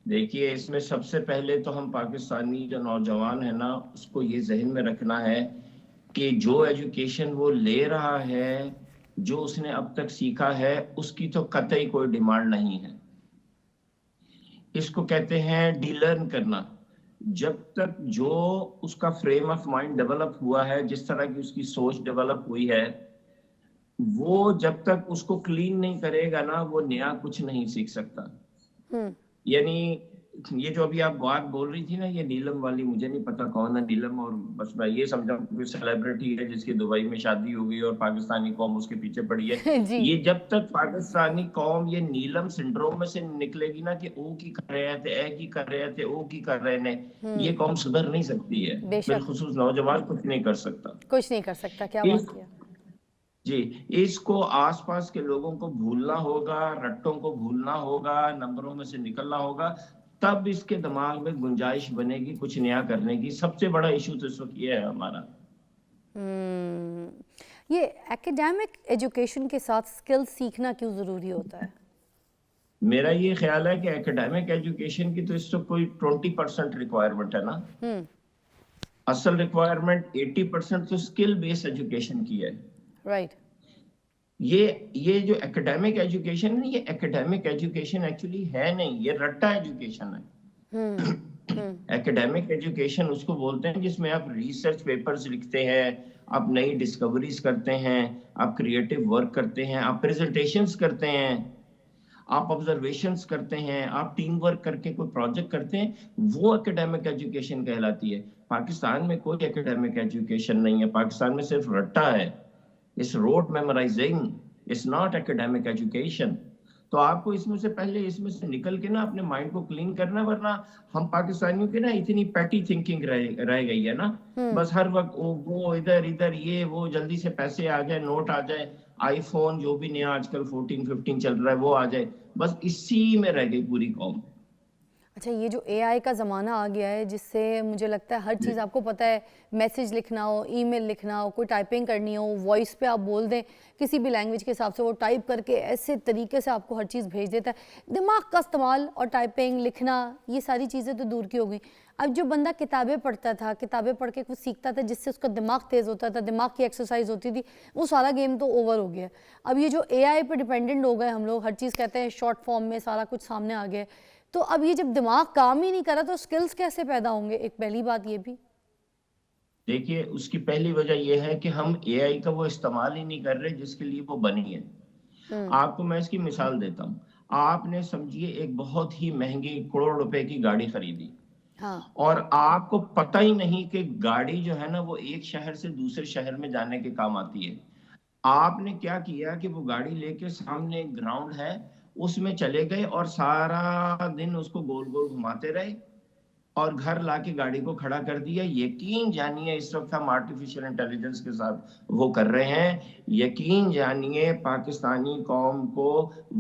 देखिए, इसमें सबसे पहले तो हम पाकिस्तानी जो नौजवान है ना, उसको ये जहन में रखना है कि जो एजुकेशन वो ले रहा है, जो उसने अब तक सीखा है, उसकी तो कतई कोई डिमांड नहीं है। इसको कहते हैं डीलर्न करना। जब तक जो उसका फ्रेम ऑफ माइंड डेवलप हुआ है, जिस तरह की उसकी सोच डेवलप हुई है, वो जब तक उसको क्लीन नहीं करेगा ना, वो नया कुछ नहीं सीख सकता। हम्म। यानी ये जो अभी आप बात बोल रही थी ना, ये नीलम वाली, मुझे नहीं पता कौन है नीलम, और बस मैं ये समझा कोई सेलिब्रिटी है जिसकी दुबई में शादी हो गई और पाकिस्तानी कौम उसके पीछे पड़ी है। जी। ये जब तक पाकिस्तानी कौम ये नीलम सिंड्रोम में से निकलेगी ना कि ओ की कर रहे थे, ए की कर रहे थे, ओ की कर रहे ने, ये हम्म। कौम सुधर नहीं सकती है। बेशक। बिलखुसूस नौजवान कुछ नहीं कर सकता। कुछ नहीं कर सकता, क्या बात इस किया। जी, इसको आसपास के लोगों को भूलना होगा, रट्टों को भूलना होगा, नंबरों में से निकलना होगा। तब इसके दिमाग में गुंजाइश बनेगी कुछ नया करने की। सबसे बड़ा इशू तो इस वक्त ये है हमारा। ये एकेडमिक एजुकेशन के साथ स्किल्स सीखना क्यों ज़रूरी होता है? मेरा ये ख्याल है कि एकेडमिक एजुकेशन की तो इस वक्त कोई 20% रिक्वायरमेंट है ना। हम्म। असल रिक्वायरमेंट 80% तो स्किल बेस्ड एजुकेशन की है। राइट। ये जो एकेडमिक एजुकेशन है, ये एकेडमिक एजुकेशन एक्चुअली है नहीं, ये रट्टा एजुकेशन है। हम्म। हम्म। एकेडमिक एजुकेशन उसको बोलते हैं जिसमें आप रिसर्च पेपर्स लिखते हैं, आप नई डिस्कवरीज करते हैं, आप क्रिएटिव वर्क करते हैं, आप प्रेजेंटेशंस करते हैं, आप ऑब्जर्वेशंस करते हैं, आप टीम वर्क करके कोई प्रोजेक्ट करते हैं। वो एकेडमिक एजुकेशन कहलाती है। पाकिस्तान में कोई एकेडमिक एजुकेशन नहीं है, पाकिस्तान में सिर्फ रट्टा है। इस rote memorising, it's not academic education. तो आपको इसमें से पहले इसमें से निकल के ना अपने माइंड को क्लीन करना, वरना हम पाकिस्तानियों की ना इतनी पैटी थिंकिंग रह गई है ना। हम्म। बस हर वक्त वो इधर इधर, ये वो, जल्दी से पैसे आ जाए, नोट आ जाए, आईफोन जो भी नया आजकल 14 15 चल रहा है वो आ जाए। बस इसी में रह गई पूरी कौम। अच्छा, ये जो एआई का ज़माना आ गया है जिससे मुझे लगता है हर चीज़, आपको पता है, मैसेज लिखना हो, ईमेल लिखना हो, कोई टाइपिंग करनी हो, वॉइस पे आप बोल दें किसी भी लैंग्वेज के हिसाब से, वो टाइप करके ऐसे तरीके से आपको हर चीज़ भेज देता है। दिमाग का इस्तेमाल और टाइपिंग लिखना, ये सारी चीज़ें तो दूर की हो गई। अब जो बंदा किताबें पढ़ता था, किताबें पढ़ के कुछ सीखता था जिससे उसका दिमाग तेज़ होता था, दिमाग की एक्सरसाइज होती थी, वो सारा गेम तो ओवर हो गया। अब ये जो एआई पे डिपेंडेंट हो गए हम लोग, हर चीज़ कहते हैं शॉर्ट फॉर्म में सारा कुछ सामने आ गया है। तो अब ये जब दिमाग काम ही नहीं कर रहा तो स्किल्स कैसे पैदा होंगे? एक पहली बात ये भी। देखिए, उसकी पहली वजह यह है कि हम एआई का वो इस्तेमाल ही नहीं कर रहे जिसके लिए वो बनी है। हम्म। आपको मैं इसकी मिसाल देता हूँ। आपने समझिए एक बहुत ही महंगी करोड़ रुपए की गाड़ी खरीदी, हाँ। और आपको पता ही नहीं कि गाड़ी जो है ना वो एक शहर से दूसरे शहर में जाने के काम आती है। आपने क्या किया कि वो गाड़ी लेके सामने एक ग्राउंड है, उसमें चले गए और सारा दिन उसको गोल गोल घुमाते रहे, और घर लाके गाड़ी को खड़ा कर दिया। यकीन जानिए इस वक्त हम आर्टिफिशियल इंटेलिजेंस के साथ वो कर रहे हैं। यकीन जानिए पाकिस्तानी कौम को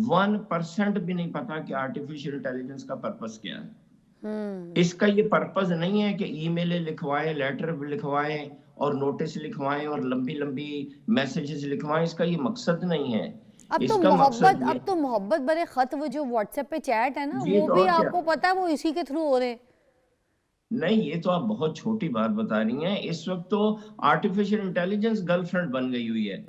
1% भी नहीं पता कि आर्टिफिशियल इंटेलिजेंस का पर्पस क्या है। हम्म। इसका ये पर्पस नहीं है कि ईमेल लिखवाएं, लेटर लिखवाएं और नोटिस लिखवाएं और लंबी लंबी मैसेजेस लिखवाएं। इसका ये मकसद नहीं है। इसका मकसद ये, अब तो मोहब्बत भरे खत, वो जो व्हाट्सएप पे चैट है ना, जी वो तो भी और क्या। आपको पता है वो इसी के थ्रू हो रहे हैं। नहीं, ये तो आप बहुत छोटी बात बता रही हैं। इस वक्त तो आर्टिफिशियल इंटेलिजेंस गर्लफ्रेंड बन गई हुई है।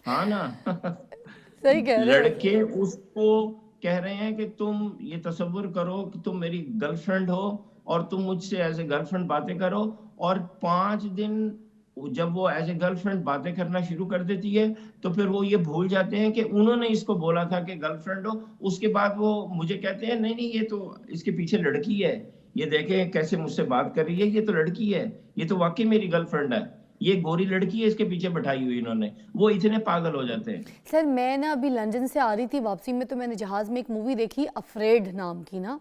हाँ ना। सही कह रहे हो। लड़के उसको कह रहे हैं कि तुम ये तसव्वुर करो कि तुम मेरी गर्लफ्रेंड हो और तुम मुझसे एज ए गर्लफ्रेंड बातें करो। और 5 दिन जब वो एज ए गर्लफ्रेंड बातें करना शुरू कर देती है, तो फिर वो ये भूल जाते हैं कि उन्होंने इसको बोला था कि गर्लफ्रेंड हो। उसके बाद वो मुझे कहते हैं नहीं नहीं, ये तो इसके पीछे लड़की है, ये देखें कैसे मुझसे बात कर रही है, ये तो लड़की है, ये तो वाकई मेरी गर्लफ्रेंड है, ये गोरी लड़की है इसके पीछे बैठाई हुई इन्होंने। वो इतने पागल हो जाते हैं। सर, मैं ना अभी लंदन से आ रही थी वापसी में, तो मैंने जहाज़ में एक मूवी देखी अफ्रेड नाम की ना।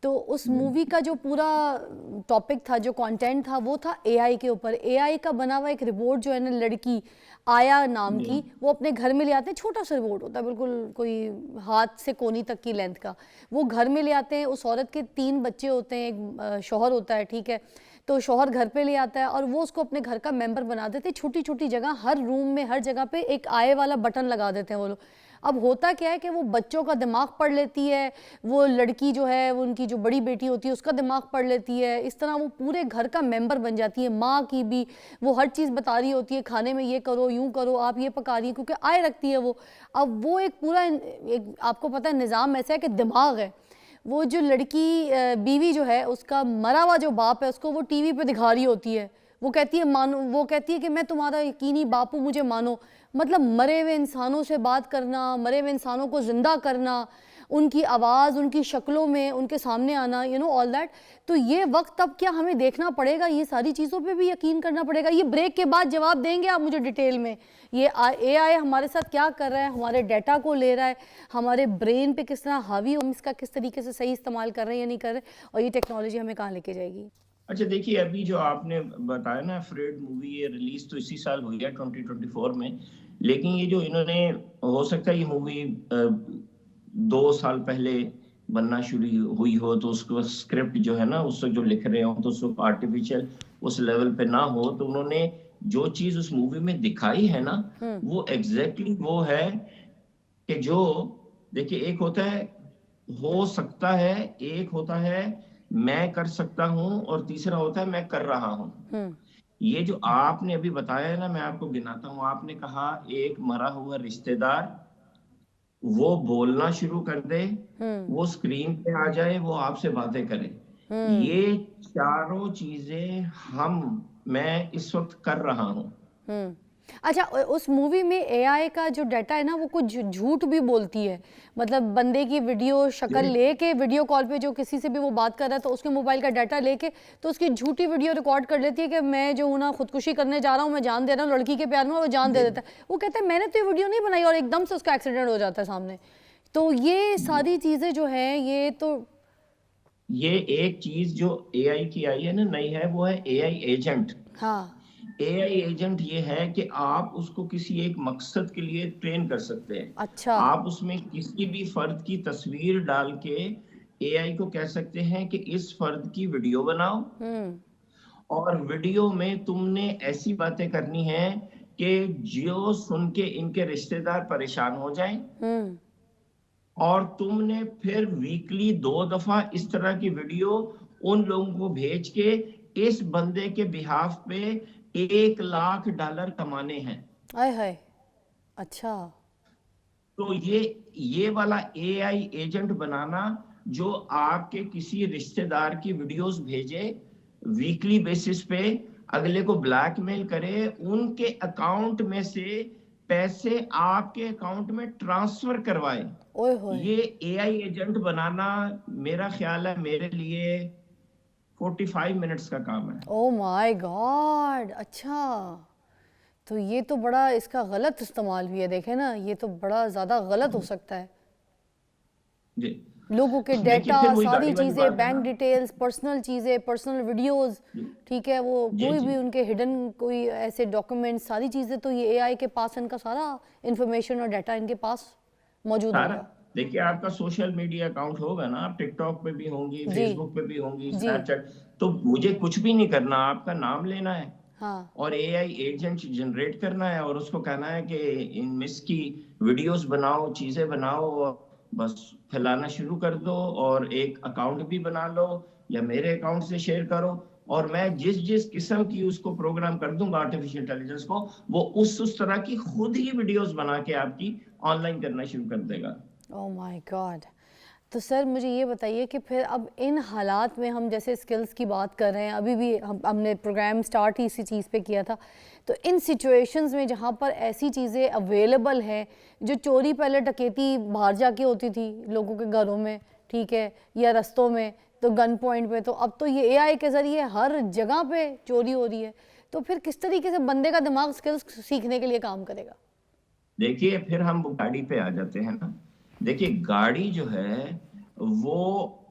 तो उस मूवी का जो पूरा टॉपिक था, जो कंटेंट था, वो था एआई के ऊपर। एआई का बना हुआ एक रिपोर्ट जो है ना, लड़की आया नाम की, वो अपने घर में ले आते हैं। छोटा सा रिपोर्ट होता है, बिल्कुल कोई हाथ से कोनी तक की लेंथ का। वो घर में ले आते हैं। उस औरत के 3 बच्चे होते हैं, एक शौहर होता है, ठीक है। तो शौहर घर पे ले आता है और वो उसको अपने घर का मेंबर बना देते हैं। छोटी छोटी जगह, हर रूम में, हर जगह पे एक आए वाला बटन लगा देते हैं वो लोग। अब होता क्या है कि वो बच्चों का दिमाग पढ़ लेती है, वो लड़की जो है, वो उनकी जो बड़ी बेटी होती है उसका दिमाग पढ़ लेती है, इस तरह वो पूरे घर का मेंबर बन जाती है। माँ की भी वो हर चीज़ बता रही होती है, खाने में ये करो, यूँ करो, आप ये पका रही है, क्योंकि आए रखती है वो। अब वो एक पूरा एक आपको पता है निज़ाम ऐसा है कि दिमाग है, वो जो लड़की बीवी जो है उसका मरा हुआ जो बाप है उसको वो टीवी पे दिखा रही होती है। वो कहती है मानो, वो कहती है कि मैं तुम्हारा यकीनी बापू, मुझे मानो। मतलब मरे हुए इंसानों से बात करना, मरे हुए इंसानों को ज़िंदा करना, उनकी आवाज़, उनकी शक्लों में उनके सामने आना, यू नो ऑल दैट। तो ये वक्त अब क्या हमें देखना पड़ेगा, ये सारी चीज़ों पे भी यकीन करना पड़ेगा। ये ब्रेक के बाद जवाब देंगे आप मुझे डिटेल में, ये एआई हमारे साथ क्या कर रहा है, हमारे डाटा को ले रहा है, हमारे ब्रेन पे किस तरह हावी, हम इसका किस तरीके से सही इस्तेमाल कर रहे हैं या नहीं कर रहे, और ये टेक्नोलॉजी हमें कहाँ लेके जाएगी। अच्छा देखिए, अभी जो आपने बताया ना फ्रेड मूवी, ये रिलीज तो इसी साल हुई है 2024 में, लेकिन ये जो इन्होंने, हो सकता है ये मूवी 2 साल पहले बनना शुरू हुई हो, तो उसको स्क्रिप्ट जो है ना उसको जो लिख रहे हो तो उसको आर्टिफिशियल उस लेवल पे ना हो, तो उन्होंने जो चीज उस मूवी में दिखाई है ना वो एग्जैक्टली वो है कि जो, देखिए एक होता है हो सकता है, एक होता है मैं कर सकता हूं, और तीसरा होता है मैं कर रहा हूं। ये जो आपने अभी बताया है ना, मैं आपको गिनाता हूं। आपने कहा एक मरा हुआ रिश्तेदार वो बोलना शुरू कर दे, वो स्क्रीन पे आ जाए, वो आपसे बातें करे, ये चारों चीजें मैं इस वक्त कर रहा हूं। अच्छा, उस मूवी में एआई का जो डाटा है ना वो कुछ झूठ भी बोलती है। मतलब बंदे की वीडियो शक्ल लेके वीडियो कॉल पे जो किसी से भी वो बात कर रहा है तो उसके मोबाइल का डाटा लेके तो उसकी झूठी वीडियो रिकॉर्ड कर लेती है कि मैं जो हूँ ना खुदकुशी करने जा रहा हूँ, मैं जान दे रहा हूँ लड़की के प्यार में, वो जान दे देता है। वो कहता है मैंने तो ये वीडियो नहीं बनाई, और एकदम से उसका एक्सीडेंट हो जाता है सामने। तो ये सारी चीज़ें जो है ये एक चीज जो एआई की आई है ना नई है, वो है एआई एजेंट। हाँ, एआई एजेंट ये है कि आप उसको किसी एक मकसद के लिए ट्रेन कर सकते हैं। अच्छा, आप उसमें किसी भी फर्द की तस्वीर डाल के एआई को कह सकते हैं कि इस फर्द की वीडियो बनाओ, और वीडियो में तुमने ऐसी बातें करनी है कि जो सुन के इनके रिश्तेदार परेशान हो जाएं, और तुमने फिर वीकली 2 दफा इस तरह की वीडियो उन लोगों को भेज के इस बंदे के बिहाफ पे $1 लाख कमाने हैं। आय हाय, अच्छा, तो ये वाला एआई एजेंट बनाना, जो आपके किसी रिश्तेदार की वीडियोस भेजे वीकली बेसिस पे, अगले को ब्लैकमेल करे, उनके अकाउंट में से पैसे आपके अकाउंट में ट्रांसफर करवाए, ओए होए, ये एआई एजेंट बनाना मेरा ख्याल है मेरे लिए 45 मिनट्स का काम है। ओ माय गॉड, अच्छा। तो ये तो बड़ा इसका गलत इस्तेमाल भी है, देखे ना, ये तो बड़ा ज़्यादा गलत हो सकता है। जी लोगों के देखिए, डेटा, फिर वही सारी गाड़ी वाली चीज़ें, बात है बैंक ना। डिटेल्स, पर्सनल चीज़ें, पर्सनल वीडियोस, ठीक है, वो जी कोई जी भी उनके हिडन कोई ऐसे डॉक्यूमेंट्स, सारी चीज़ें तो ये एआई के पास, इनका सारा इंफॉर्मेशन और डाटा इनके पास मौजूद सारा, होगा। देखिए आपका सोशल मीडिया अकाउंट होगा ना, आप टिकटॉक पे भी होंगी, जी, फेसबुक पे भी होंगी, जी, स्नैपचैट, तो मुझे कुछ भी नहीं करना, आपका नाम लेना है हाँ, और एआई एजेंट जनरेट करना है, और उसको कहना है कि इन मिस की वीडियोस बनाओ, चीजें बनाओ, और बस फैलाना शुरू कर दो, और एक अकाउंट भी बना लो या मेरे अकाउंट से शेयर करो, और मैं जिस जिस किस्म की उसको प्रोग्राम कर दूंगा आर्टिफिशियल इंटेलिजेंस को, वो उस तरह की खुद ही वीडियोस बना के आपकी ऑनलाइन करना शुरू कर देगा। Oh my God. तो सर मुझे ये बताइए कि फिर अब इन हालात में हम जैसे स्किल्स की बात कर रहे हैं, अभी भी हमने प्रोग्राम स्टार्ट ही इसी चीज़ पे किया था, तो इन सिचुएशंस में जहाँ पर ऐसी चीज़ें अवेलेबल हैं, जो चोरी पहले डकैती बाहर जाके होती थी लोगों के घरों में, ठीक है, या रस्तों में, तो गन पॉइंट पे, तो अब तो ये एआई के ज़रिए हर जगह पे चोरी हो रही है। तो फिर किस तरीके से बंदे का दिमाग स्किल्स सीखने के लिए काम करेगा। देखिए फिर हम गाड़ी पे आ जाते हैं ना। देखिए गाड़ी जो है वो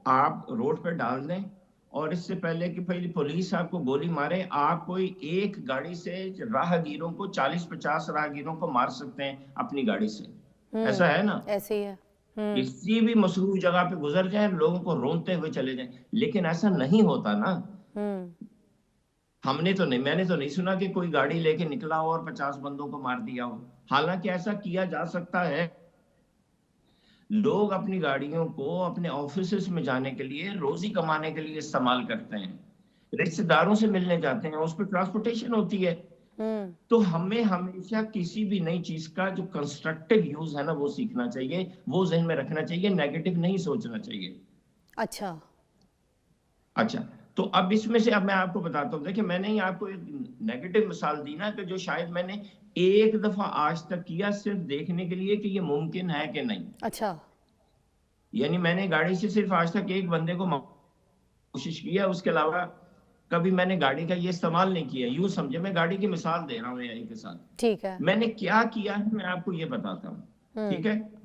आप रोड पे डाल दें, और इससे पहले कि पहले पुलिस आपको गोली मारे, आप कोई एक गाड़ी से राहगीरों को 40-50 राहगीरों को मार सकते हैं अपनी गाड़ी से। ऐसा है ना, ऐसे ही है। किसी भी मसरूफ जगह पे गुजर जाए, लोगों को रोनते हुए चले जाएं, लेकिन ऐसा नहीं होता ना। मैंने तो नहीं सुना कि कोई गाड़ी लेके निकला हो और 50 बंदों को मार दिया हो। हालांकि ऐसा किया जा सकता है, लोग अपनी गाड़ियों को अपने ऑफिस में जाने के लिए, रोजी कमाने के लिए इस्तेमाल करते हैं, रिश्तेदारों से मिलने जाते हैं, उस पर ट्रांसपोर्टेशन होती है। हम्म। तो हमें हमेशा किसी भी नई चीज का जो कंस्ट्रक्टिव यूज है ना वो सीखना चाहिए, वो जहन में रखना चाहिए, नेगेटिव नहीं सोचना चाहिए। अच्छा। अच्छा, तो अब इसमें से अब मैं आपको बताता हूँ, देखिए मैंने ही आपको एक नेगेटिव मिसाल दी ना, कि जो शायद मैंने एक दफा आज तक किया, सिर्फ देखने के लिए कि ये मुमकिन है कि नहीं। अच्छा। यानी मैंने गाड़ी से सिर्फ आज तक एक बंदे को कोशिश की है, उसके अलावा कभी मैंने गाड़ी का ये इस्तेमाल नहीं किया। यूं समझे, मैं गाड़ी की मिसाल दे रहा हूँ एआई के साथ। ठीक है। मैंने क्या किया है मैं आपको ये बताता हूँ, हम्म। ठीक है।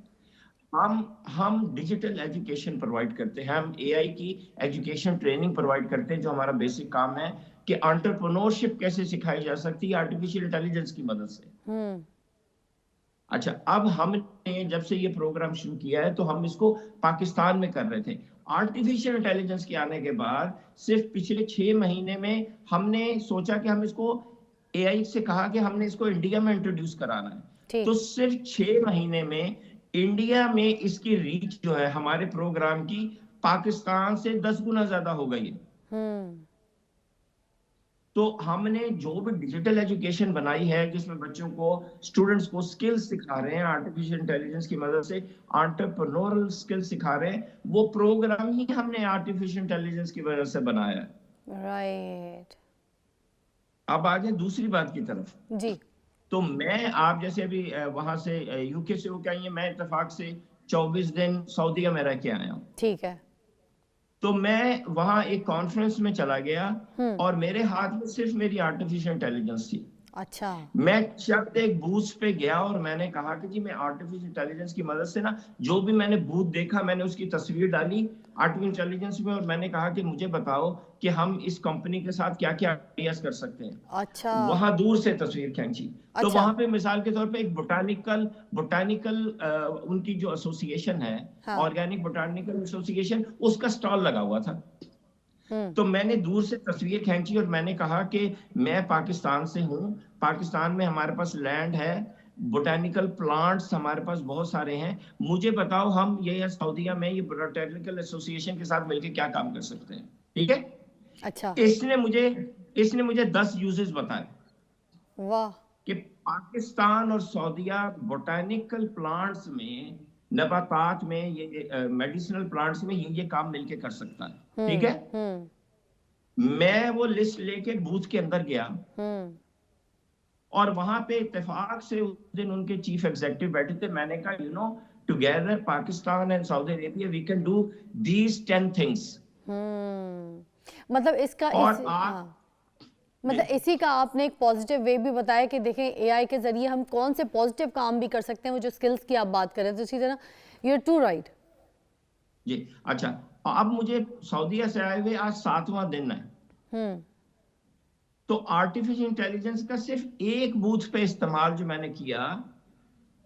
हम डिजिटल एजुकेशन प्रोवाइड करते हैं, हम एआई की एजुकेशन ट्रेनिंग प्रोवाइड करते हैं, जो हमारा बेसिक काम है कि एंटरप्रेन्योरशिप कैसे सिखाई जा सकती है आर्टिफिशियल इंटेलिजेंस की मदद से। हम्म। अच्छा, अब हमने जब से ये प्रोग्राम शुरू किया है तो हम इसको पाकिस्तान में कर रहे थे। आर्टिफिशियल इंटेलिजेंस के आने के बाद सिर्फ पिछले 6 महीने में हमने सोचा कि हम इसको, एआई से कहा कि हमने इसको इंडिया में इंट्रोड्यूस कराना है। तो ठीक। सिर्फ 6 महीने में इंडिया में इसकी रीच जो है हमारे प्रोग्राम की, पाकिस्तान से 10 गुना ज्यादा हो गई है। हम्म। तो हमने जो भी डिजिटल एजुकेशन बनाई है, जिसमें बच्चों को, स्टूडेंट्स को स्किल्स सिखा रहे हैं आर्टिफिशियल इंटेलिजेंस की मदद से, एंटरप्रेन्योरल स्किल्स सिखा रहे हैं, वो प्रोग्राम ही हमने आर्टिफिशियल इंटेलिजेंस की वजह से बनाया है। राइट। अब आ जाए दूसरी बात की तरफ। जी। तो मैं, आप जैसे अभी वहां से यूके से होके आई हैं, मैं इत्तेफाक से 24 दिन सऊदीया में रह के आया हूँ। ठीक है। तो मैं वहां एक कॉन्फ्रेंस में चला गया हम्म। और मेरे हाथ में सिर्फ मेरी आर्टिफिशियल इंटेलिजेंस थी। अच्छा। मैं शब्द एक बूथ पे गया और मैंने कहा कि जी मैं आर्टिफिशियल इंटेलिजेंस की मदद से ना, जो भी मैंने बूथ देखा मैंने उसकी तस्वीर डाली आर्टिफिशियल इंटेलिजेंस में, और मैंने कहा कि मुझे बताओ कि हम इस कंपनी के साथ क्या क्या आइडियाज कर सकते हैं। अच्छा। वहां दूर से तस्वीर खींची। तो अच्छा। वहां पे मिसाल के तौर पे एक बोटानिकल बोटानिकल उनकी जो एसोसिएशन है, हाँ। ऑर्गेनिक बोटानिकल एसोसिएशन, उसका स्टॉल लगा हुआ था। हम्म। तो मैंने दूर से तस्वीर खींची और मैंने कहा कि मैं पाकिस्तान से हूँ, पाकिस्तान में हमारे पास लैंड है, बोटेनिकल प्लांट्स हमारे पास बहुत सारे हैं, मुझे बताओ हम ये सऊदीया में ये बोटेनिकल एसोसिएशन के साथ मिलकर क्या काम कर सकते हैं। ठीक है। अच्छा। इसने मुझे इसने मुझे 10 यूजेस बताए वाह। कि पाकिस्तान और सऊदीया बोटेनिकल प्लांट्स में, नबातात में, ये मेडिसिनल प्लांट्स में ये काम मिलके कर सकता है। ठीक है। हम्म। मैं वो लिस्ट लेके बूथ के अंदर गया हम्म। और वहां पे इत्तेफाक से उस दिन उनके चीफ एग्जीक्यूटिव बैठे थे। मैंने कहा, you know, together Pakistan and Saudi Arabia we can do these 10 things. मतलब इसका और हाँ, आप मतलब इसी का आपने एक पॉजिटिव वे भी बताया कि देखें एआई के जरिए हम कौन से पॉजिटिव काम भी कर सकते हैं, वो जो स्किल्स की आप बात कर रहे हैं, तो इसी तरह यू आर टू राइट। जी। अच्छा, अब मुझे सऊदीया से आए हुए आज 7वां दिन है। हम्म। तो आर्टिफिशियल इंटेलिजेंस का सिर्फ एक बूथ पे इस्तेमाल जो मैंने किया,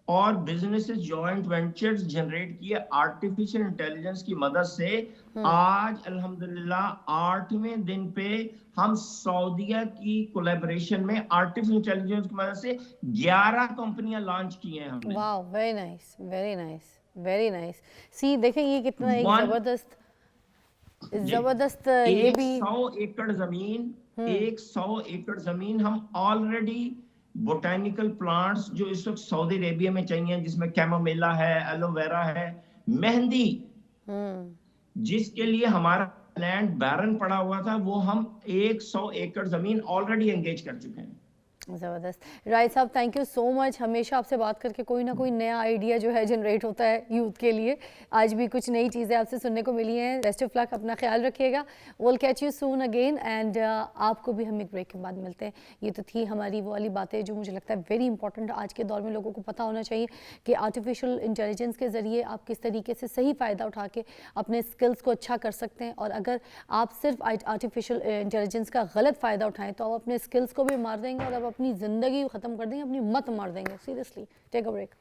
और बिजनेसेस जॉइंट वेंचर्स जनरेट किए आर्टिफिशियल इंटेलिजेंस की मदद से। आज अल्हम्दुलिल्लाह 8वें दिन पे हम सऊदीया की कोलैबोरेशन में आर्टिफिशियल इंटेलिजेंस की मदद से 11 कंपनियां लॉन्च की हैं हमने। वाह, very nice, very nice, very nice. सी देखें ये कितना एक वन जबरदस्त जबरदस्त ये एक भी। 100 एकड़ जमीन, 100 एकड़ जमीन हम ऑलरेडी बोटेनिकल प्लांट्स जो इस वक्त सऊदी अरेबिया में चाहिए, जिसमें कैमोमिला है, एलोवेरा है, मेहंदी, जिसके लिए हमारा लैंड बैरन पड़ा हुआ था, वो हम 100 एकड़ जमीन ऑलरेडी एंगेज कर चुके हैं। ज़बरदस्त। राइट साहब, थैंक यू सो मच। हमेशा आपसे बात करके कोई ना कोई नया आइडिया जो है जनरेट होता है यूथ के लिए। आज भी कुछ नई चीज़ें आपसे सुनने को मिली हैं। बेस्ट ऑफ लक, अपना ख्याल रखिएगा। Will catch you soon again and आपको भी हम एक ब्रेक के बाद मिलते हैं। ये तो थी हमारी वो वाली बातें जो मुझे लगता है वेरी इंपॉर्टेंट आज के दौर में लोगों को पता होना चाहिए कि आर्टिफिशियल इंटेलिजेंस के ज़रिए आप किस तरीके से सही फ़ायदा उठा के अपने स्किल्स को अच्छा कर सकते हैं, और अगर आप सिर्फ आर्टिफिशियल इंटेलिजेंस का गलत फ़ायदा उठाएं तो आप अपने स्किल्स को भी मार देंगे और आप अपनी ज़िंदगी ख़त्म कर देंगे, अपनी मत मार देंगे। Seriously, take a break.